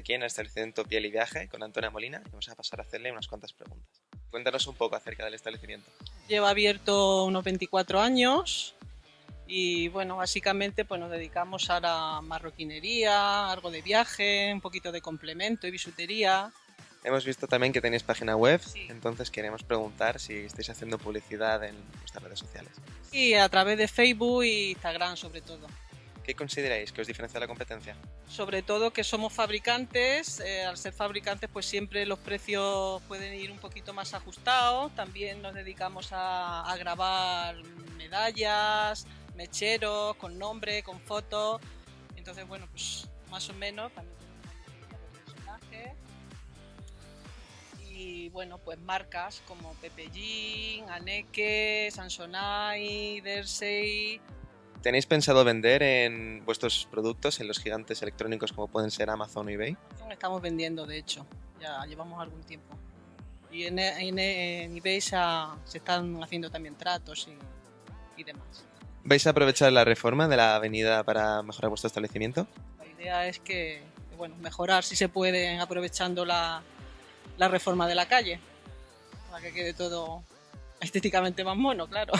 aquí en el establecimiento Piel y Viaje con Antonia Molina y vamos a pasar a hacerle unas cuantas preguntas. Cuéntanos un poco acerca del establecimiento. Lleva abierto unos 24 años y bueno, básicamente pues nos dedicamos a la marroquinería, algo de viaje, un poquito de complemento y bisutería. Hemos visto también que tenéis página web, Sí. entonces queremos preguntar si estáis haciendo publicidad en vuestras redes sociales. Y a través de Facebook e Instagram sobre todo. ¿Qué consideráis que os diferencia de la competencia? Sobre todo que somos fabricantes, al ser fabricantes pues siempre los precios pueden ir un poquito más ajustados. También nos dedicamos a grabar medallas, mecheros, con nombre, con fotos. Entonces bueno, pues más o menos también tenemos una de personajes. Y bueno, pues marcas como Pepe Jean, Anneke, Samsonite, Dersey. ¿Tenéis pensado vender en vuestros productos en los gigantes electrónicos como pueden ser Amazon o eBay? Estamos vendiendo, de hecho, ya llevamos algún tiempo. Y en eBay se están haciendo también tratos y demás. ¿Vais a aprovechar la reforma de la avenida para mejorar vuestro establecimiento? La idea es que bueno, mejorar si se puede aprovechando la reforma de la calle, para que quede todo estéticamente más mono, claro.